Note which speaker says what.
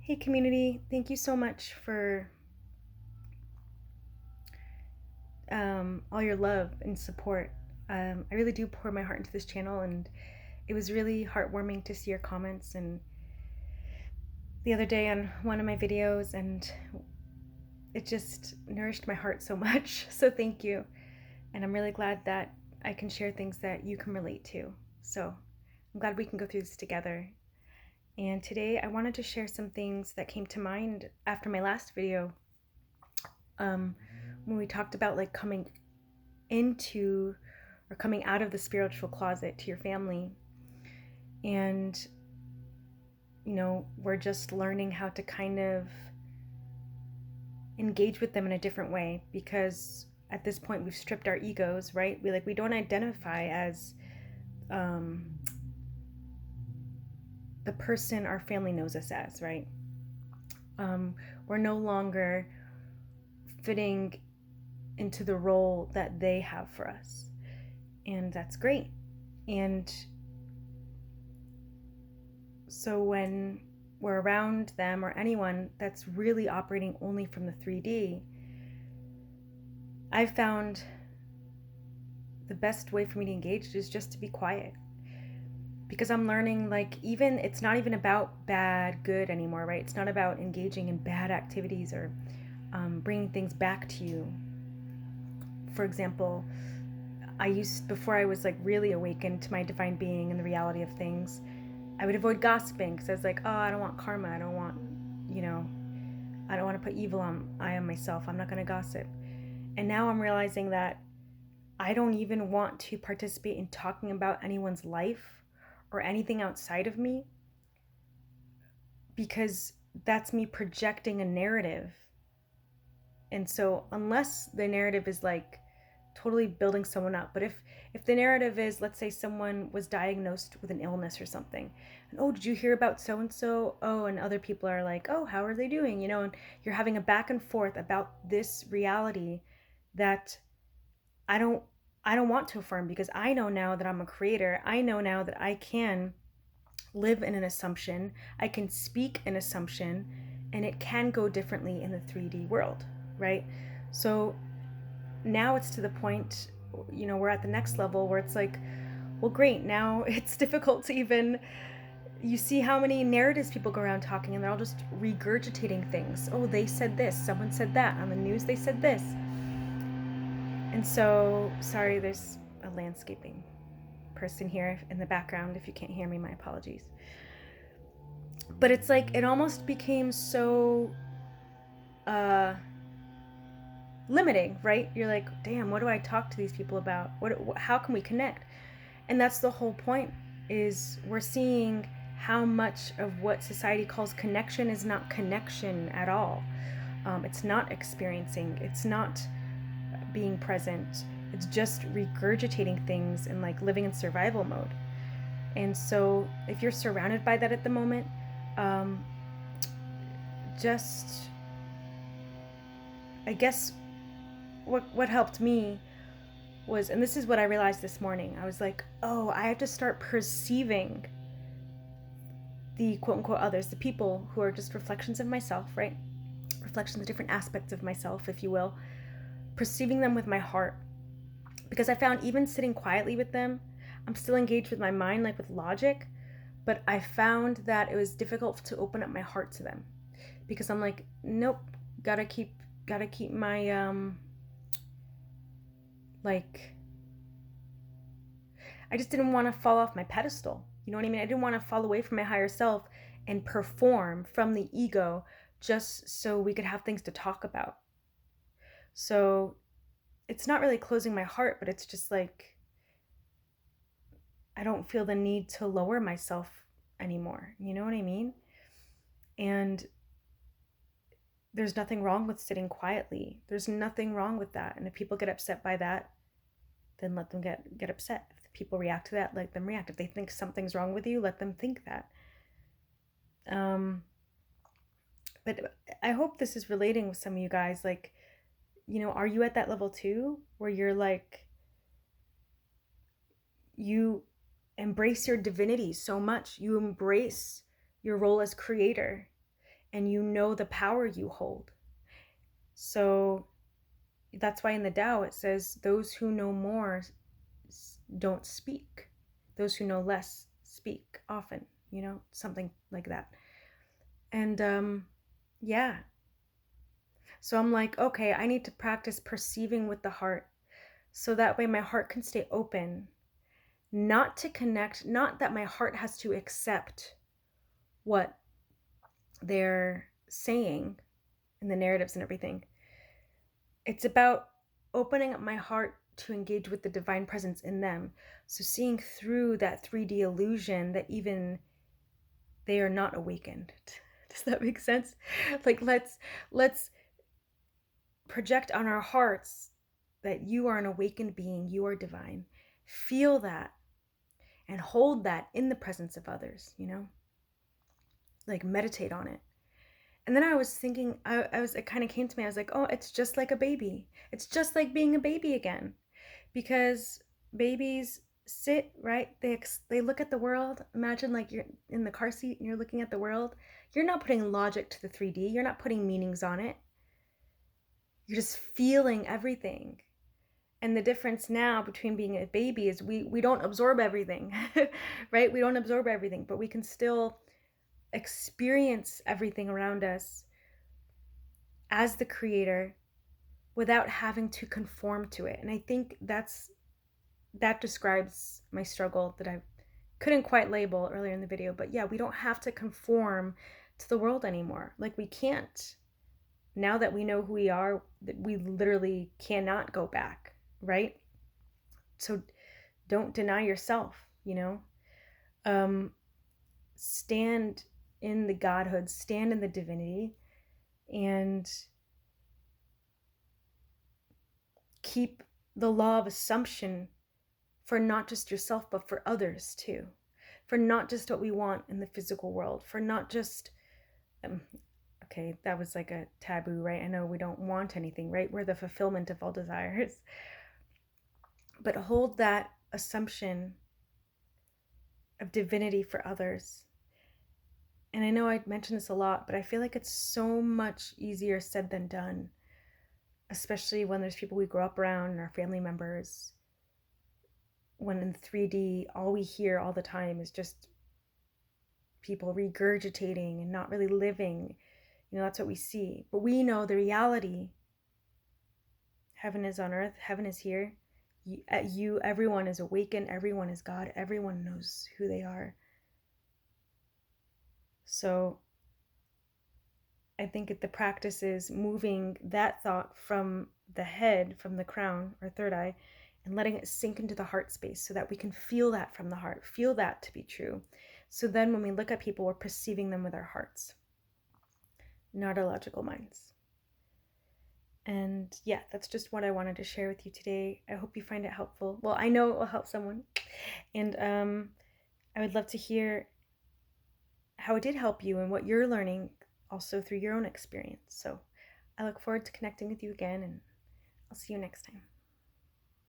Speaker 1: Hey community, thank you so much for all your love and support. I really do pour my heart into this channel, and it was really heartwarming to see your comments and the other day on one of my videos, and it just nourished my heart so much. So thank you. And I'm really glad that I can share things that you can relate to. So I'm glad we can go through this together. And today I wanted to share some things that came to mind after my last video, when we talked about like coming into or coming out of the spiritual closet to your family. And, we're just learning how to kind of engage with them in a different way, because at this point we've stripped our egos, right? We don't identify as the person our family knows us as, right? We're no longer fitting into the role that they have for us, and that's great. And so when we're around them or anyone that's really operating only from the 3D, I've found the best way for me to engage is just to be quiet, because I'm learning, like, even it's not even about bad good anymore, right? It's not about engaging in bad activities or bringing things back to you. For example, before I was like really awakened to my divine being and the reality of things, I would avoid gossiping because I was like, oh, I don't want karma. I don't want, I don't want to put evil on myself. I'm not going to gossip. And now I'm realizing that I don't even want to participate in talking about anyone's life or anything outside of me, because that's me projecting a narrative. And so unless the narrative is like totally building someone up, but if the narrative is, let's say someone was diagnosed with an illness or something, and oh, did you hear about so and so? Oh, and other people are like, oh, how are they doing? And you're having a back and forth about this reality that I don't want to affirm, because I know now that I'm a creator. I know now that I can live in an assumption. I can speak an assumption, and it can go differently in the 3D world, right? So now it's to the point, we're at the next level where it's like, well, great, now it's difficult to even, you see how many narratives people go around talking, and they're all just regurgitating things. Oh, they said this, someone said that, on the news they said this. And so, sorry, there's a landscaping person here in the background. If you can't hear me, my apologies. But it's like, it almost became so limiting, right? You're like, damn, what do I talk to these people about? How can we connect? And that's the whole point, is we're seeing how much of what society calls connection is not connection at all. It's not experiencing, it's not being present, it's just regurgitating things and like living in survival mode. And so if you're surrounded by that at the moment, just, I guess what helped me was, and this is what I realized this morning, I was like, oh, I have to start perceiving the quote unquote others, the people who are just reflections of myself, right? Reflections of different aspects of myself, if you will, perceiving them with my heart. Because I found even sitting quietly with them, I'm still engaged with my mind, like with logic, but I found that it was difficult to open up my heart to them, because I'm like, nope, gotta keep my like, I just didn't want to fall off my pedestal. You know what I mean? I didn't want to fall away from my higher self and perform from the ego just so we could have things to talk about. So it's not really closing my heart, but it's just like, I don't feel the need to lower myself anymore. You know what I mean? And there's nothing wrong with sitting quietly. There's nothing wrong with that. And if people get upset by that, then let them get upset. If people react to that, let them react. If they think something's wrong with you, let them think that. But I hope this is relating with some of you guys. Like, are you at that level too, where you're like, you embrace your divinity so much, you embrace your role as creator, and you know the power you hold. So that's why in the Tao it says, those who know more don't speak. Those who know less speak often, something like that. And yeah. So I'm like, okay, I need to practice perceiving with the heart so that way my heart can stay open, not to connect, not that my heart has to accept what they're saying in the narratives and everything. It's about opening up my heart to engage with the divine presence in them. So seeing through that 3D illusion that even they are not awakened. Does that make sense? Like let's project on our hearts that you are an awakened being, you are divine. Feel that and hold that in the presence of others, like meditate on it. And then I was thinking, it kind of came to me, I was like, oh, it's just like a baby. It's just like being a baby again. Because babies sit, right? They look at the world. Imagine like you're in the car seat and you're looking at the world. You're not putting logic to the 3D. You're not putting meanings on it. You're just feeling everything. And the difference now between being a baby is we don't absorb everything, right? We don't absorb everything, but we can still experience everything around us as the creator without having to conform to it. And I think that describes my struggle that I couldn't quite label earlier in the video. But yeah, we don't have to conform to the world anymore. Like we can't. Now that we know who we are, we literally cannot go back, right? So don't deny yourself, stand in the godhood, stand in the divinity, and keep the law of assumption for not just yourself, but for others too. For not just what we want in the physical world, for not just, okay, that was like a taboo, right? I know we don't want anything, right? We're the fulfillment of all desires. But hold that assumption of divinity for others. And I know I mentioned this a lot, but I feel like it's so much easier said than done, especially when there's people we grew up around and our family members. When in 3D, all we hear all the time is just people regurgitating and not really living. That's what we see. But we know the reality. Heaven is on earth. Heaven is here. Everyone is awakened. Everyone is God. Everyone knows who they are. So I think the practice is moving that thought from the head, from the crown or third eye, and letting it sink into the heart space so that we can feel that from the heart, feel that to be true. So then when we look at people, we're perceiving them with our hearts, not our logical minds. And yeah, that's just what I wanted to share with you today. I hope you find it helpful. Well, I know it will help someone. And I would love to hear how it did help you and what you're learning also through your own experience. So I look forward to connecting with you again, and I'll see you next time.